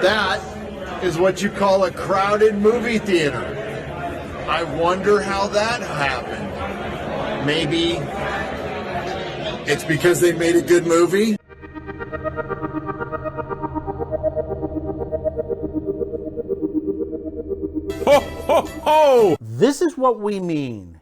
That is what you call a crowded movie theater. I wonder how that happened. Maybe it's because they made a good movie? Ho, ho, ho! This is what we mean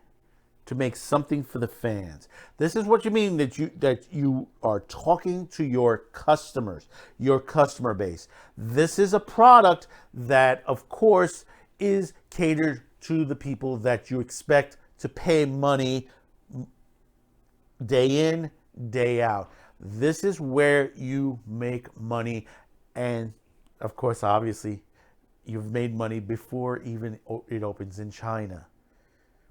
to make something for the fans. This is what you mean that you are talking to your customers, your customer base. This is a product that, of course, is catered to the people that you expect to pay money day in, day out. This is where you make money, and of course, obviously, you've made money before even it opens in China.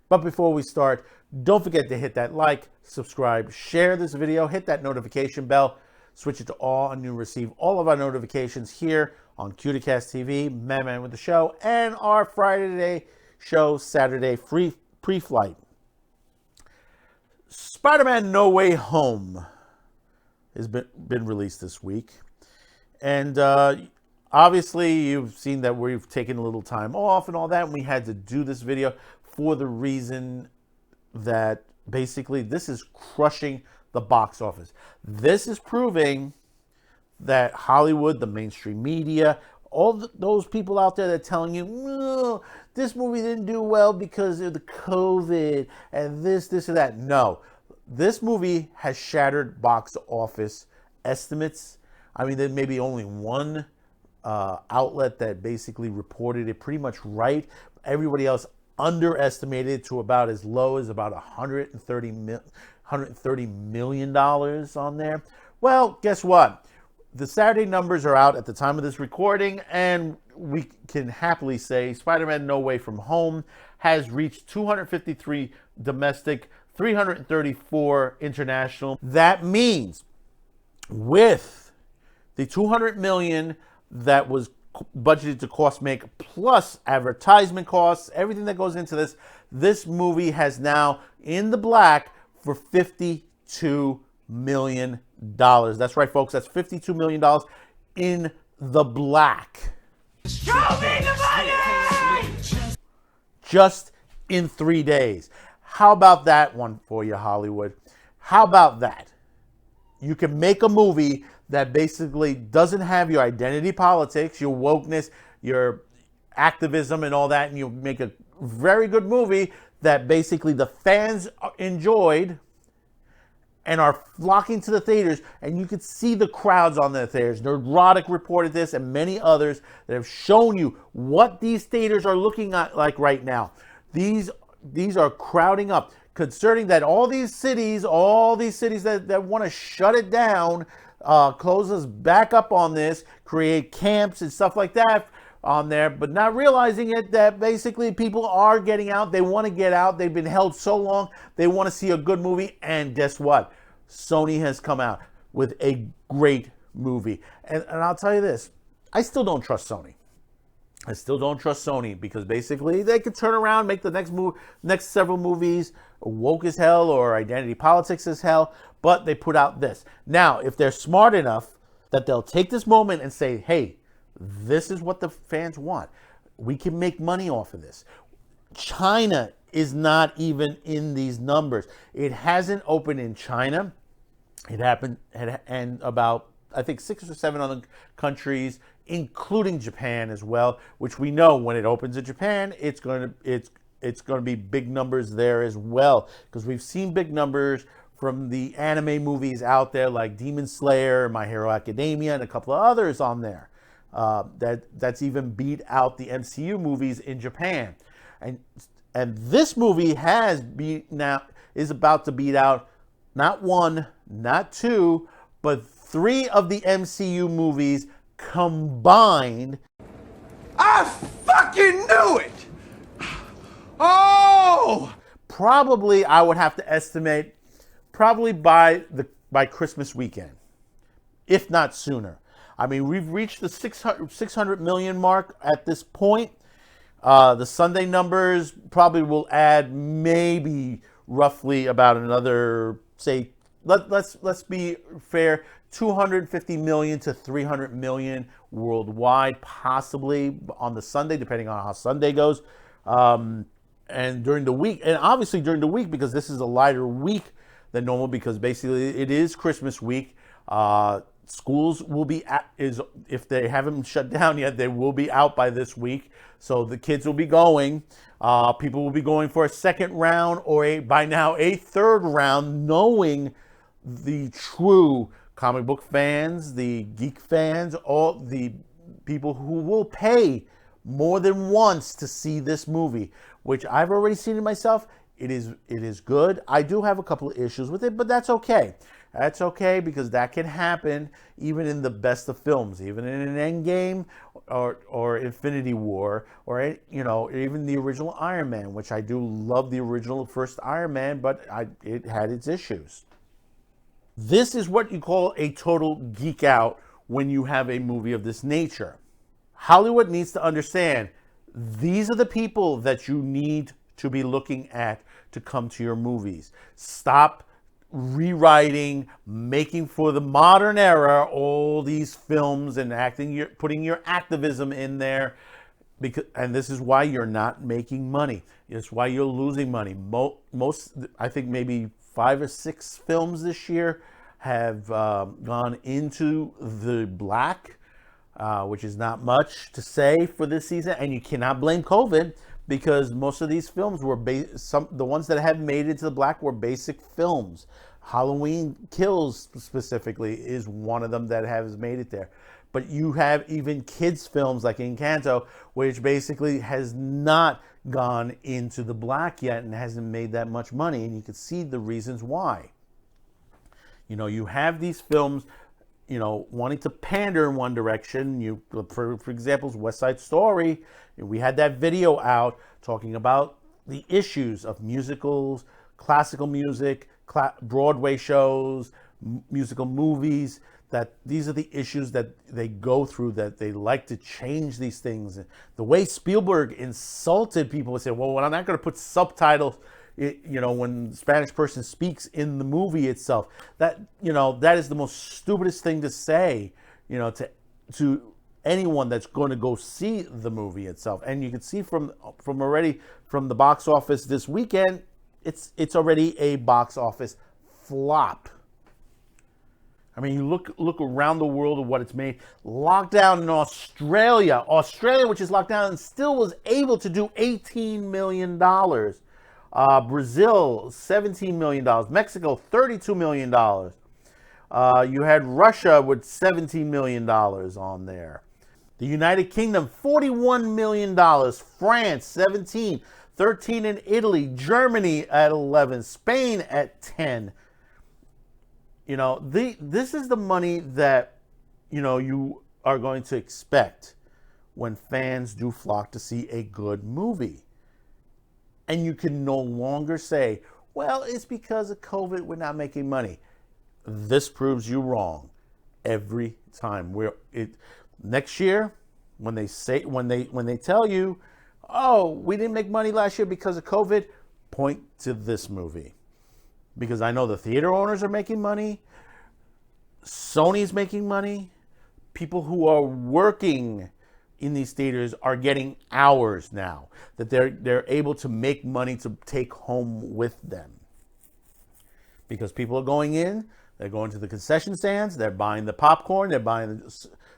But before we start, don't forget to hit that like, subscribe, share this video, hit that notification bell, switch it to all, and you receive all of our notifications here on Cuticast TV, Man with the Show, and our Friday show, Saturday pre-flight. Spider-Man No Way Home has been released this week. And obviously, you've seen that we've taken a little time off and all that, and we had to do this video for the reason that basically this is crushing the box office. This is proving that Hollywood, the mainstream media, all those people out there that are telling you, no, this movie didn't do well because of the COVID and this or that. No, this movie has shattered box office estimates. I mean, there may be only one outlet that basically reported it pretty much right. Everybody else underestimated it to about as low as about $130 million on there. Well, guess what? The Saturday numbers are out at the time of this recording, and we can happily say Spider-Man No Way From Home has reached 253 domestic, 334 international. That means with the $200 million that was budgeted to cost make, plus advertisement costs, everything that goes into this, this movie has now in the black for $52 million. That's right, folks. That's $52 million in the black. Show me the money! Just in 3 days. How about that one for you, Hollywood? How about that? You can make a movie that basically doesn't have your identity politics, your wokeness, your activism and all that, and you make a very good movie that basically the fans enjoyed and are flocking to the theaters, and you could see the crowds on the theaters. Neurotic reported this and many others that have shown you what these theaters are looking at like right now. These are crowding up, concerning that all these cities that want to shut it down, close us back up on this, create camps and stuff like that on there, but not realizing it that basically people are getting out. They want to get out. They've been held so long. They want to see a good movie. And guess what? Sony has come out with a great movie. And I'll tell you this, I still don't trust Sony. I still don't trust Sony because basically they could turn around, make the next several movies woke as hell or identity politics as hell, but they put out this. Now, if they're smart enough that they'll take this moment and say, hey, this is what the fans want. We can make money off of this. China is not even in these numbers. It hasn't opened in China. It happened and about, I think, 6 or 7 other countries, including Japan as well, which we know when it opens in Japan, it's going to be big numbers there as well, because we've seen big numbers from the anime movies out there like Demon Slayer, My Hero Academia, and a couple of others on there. That's even beat out the MCU movies in Japan, and this movie is about to beat out not 1, not 2, but 3 of the MCU movies combined. I fucking knew it! Oh! Probably, I would have to estimate, probably by Christmas weekend, if not sooner. I mean, we've reached the 600 million mark at this point. The Sunday numbers probably will add maybe roughly about another, say, let's be fair, 250 million to 300 million worldwide, possibly on the Sunday, depending on how Sunday goes. And during the week, and obviously during the week, because this is a lighter week than normal, because basically it is Christmas week. Schools will be if they haven't shut down yet, they will be out by this week. So the kids will be going. People will be going for a second round or by now a third round, knowing the true comic book fans, the geek fans, all the people who will pay more than once to see this movie, which I've already seen it myself. It is good. I do have a couple of issues with it, but that's okay. That's okay, because that can happen even in the best of films, even in an Endgame or Infinity War, or even the original Iron Man, which I do love the original first Iron Man, but it had its issues. This is what you call a total geek out when you have a movie of this nature. Hollywood needs to understand these are the people that you need to be looking at to come to your movies. Stop rewriting, making for the modern era all these films and putting your activism in there, and this is why you're not making money. It's why you're losing money. Most, I think maybe 5 or 6 films this year have gone into the black, which is not much to say for this season, and you cannot blame COVID, because most of these films were the ones that have made it to the black were basic films. Halloween Kills specifically is one of them that has made it there. But you have even kids films like Encanto, which basically has not gone into the black yet and hasn't made that much money, and you can see the reasons why. You have these films, wanting to pander in one direction. For example, West Side Story. We had that video out talking about the issues of musicals, classical music, Broadway shows, musical movies, that these are the issues that they go through, that they like to change these things. The way Spielberg insulted people and said, well, I'm not going to put subtitles, when the Spanish person speaks in the movie itself. That is the most stupidest thing to say, to anyone that's going to go see the movie itself. And you can see from the box office this weekend, it's already a box office flop. I mean, you look around the world at what it's made. Lockdown in Australia, which is locked down, and still was able to do $18 million. Brazil, $17 million. Mexico, $32 million. You had Russia with $17 million on there. The United Kingdom, $41 million. France, 17. 13 in Italy. Germany at 11. Spain at 10. This is the money that, you are going to expect when fans do flock to see a good movie. And you can no longer say, well, it's because of COVID we're not making money. This proves you wrong every time. Next year, when they tell you, oh, we didn't make money last year because of COVID, point to this movie. Because I know the theater owners are making money, Sony's making money, people who are working in these theaters are getting hours now that they're able to make money to take home with them. Because people are going in, they're going to the concession stands, they're buying the popcorn, they're buying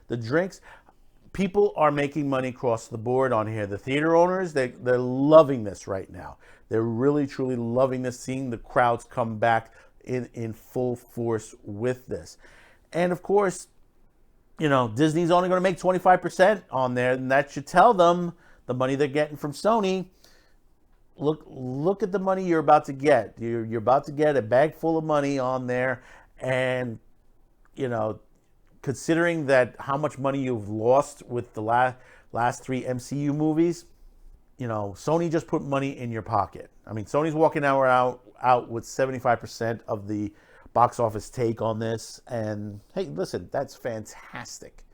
the drinks. People are making money across the board on here. The theater owners, they're loving this right now. They're really, truly loving this, seeing the crowds come back in full force with this. And of course, Disney's only going to make 25% on there, and that should tell them the money they're getting from Sony. Look at the money you're about to get. You're about to get a bag full of money on there, and considering that how much money you've lost with the last 3 MCU movies, Sony just put money in your pocket. I mean, Sony's walking out with 75% of the box office take on this. And hey, listen, that's fantastic.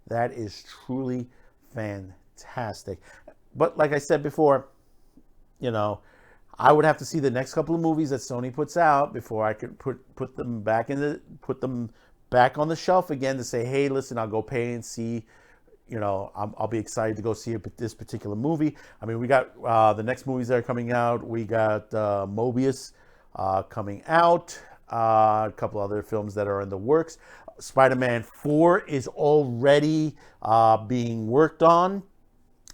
That is truly fantastic. But like I said before, I would have to see the next couple of movies that Sony puts out before I could put them back on the shelf again to say, hey, listen, I'll go pay and see. I'll be excited to go see this particular movie. I mean, we got the next movies that are coming out. We got Mobius coming out. A couple other films that are in the works. Spider-Man 4 is already being worked on.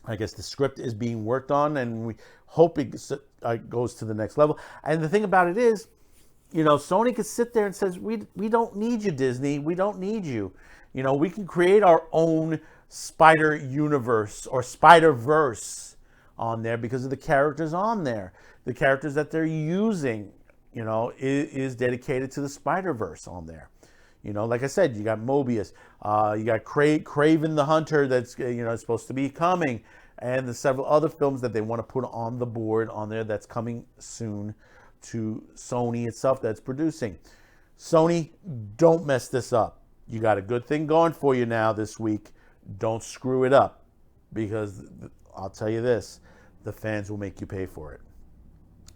I guess the script is being worked on, and we hope it goes to the next level. And the thing about it is, Sony could sit there and says, we don't need you, Disney. We don't need you. We can create our own Spider Universe or Spider-Verse on there because of the characters on there. The characters that they're using, is dedicated to the Spider-Verse on there. Like I said, you got Mobius, you got Kraven the Hunter that's supposed to be coming, and the several other films that they want to put on the board on there that's coming soon to Sony itself that's producing. Sony, don't mess this up. You got a good thing going for you now this week. Don't screw it up, because I'll tell you this, the fans will make you pay for it,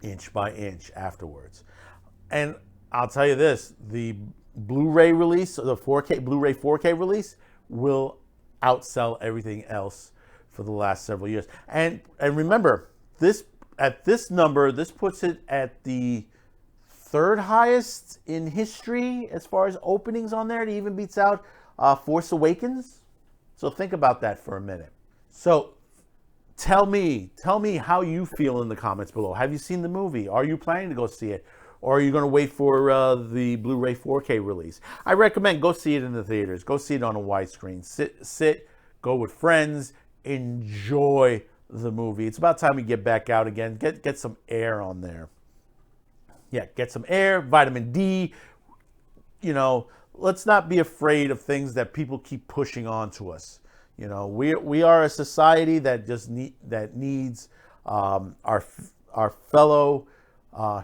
inch by inch afterwards. And I'll tell you this, the Blu-ray release, the 4K Blu-ray 4K release will outsell everything else for the last several years. And remember, at this number, this puts it at the third highest in history as far as openings on there. It even beats out Force Awakens. So think about that for a minute. So tell me how you feel in the comments below. Have you seen the movie? Are you planning to go see it? Or are you going to wait for the Blu-ray 4K release? I recommend go see it in the theaters. Go see it on a widescreen. Sit, go with friends, enjoy the movie. It's about time we get back out again. Get some air on there. Yeah, get some air, vitamin D. Let's not be afraid of things that people keep pushing on to us. We are a society that just needs our fellow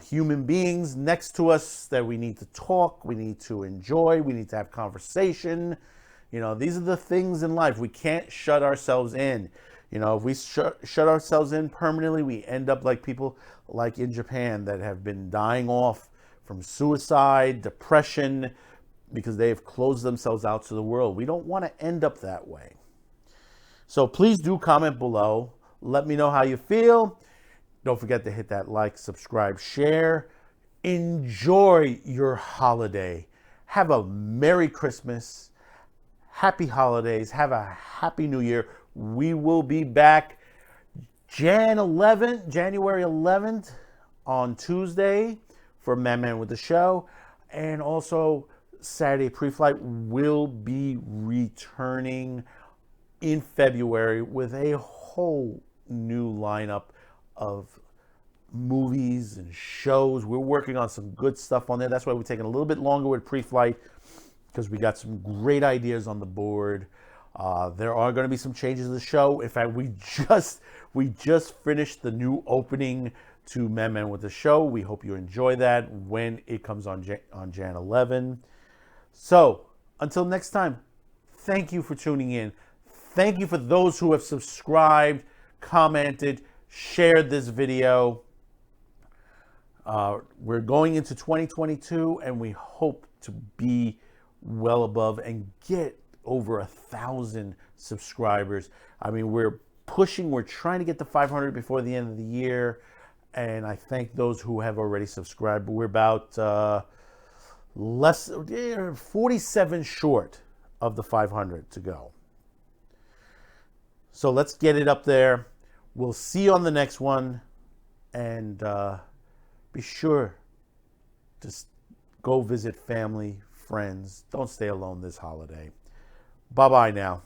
human beings next to us, that we need to talk, we need to enjoy, we need to have conversation. These are the things in life. We can't shut ourselves in. If we shut ourselves in permanently, we end up like people like in Japan that have been dying off from suicide, depression, because they have closed themselves out to the world. We don't want to end up that way. So please do comment below. Let me know how you feel. Don't forget to hit that like, subscribe, share. Enjoy your holiday. Have a Merry Christmas. Happy holidays. Have a Happy New Year. We will be back January 11th on Tuesday for Man with the Show. And also Saturday Pre-Flight will be returning in February with a whole new lineup of movies and shows. We're working on some good stuff on there. That's why we're taking a little bit longer with Pre-Flight, because we got some great ideas on the board. There are going to be some changes to the show. In fact, we just finished the new opening to Man with the Show. We hope you enjoy that when it comes on Jan 11. So until next time, thank you for tuning in. Thank you for those who have subscribed, commented, shared this video. We're going into 2022, and we hope to be well above and get over 1,000 subscribers. I mean, we're trying to get to 500 before the end of the year, and I thank those who have already subscribed. We're about 47 short of the 500 to go. So let's get it up there. We'll see you on the next one, and be sure to go visit family, friends. Don't stay alone this holiday. Bye-bye now.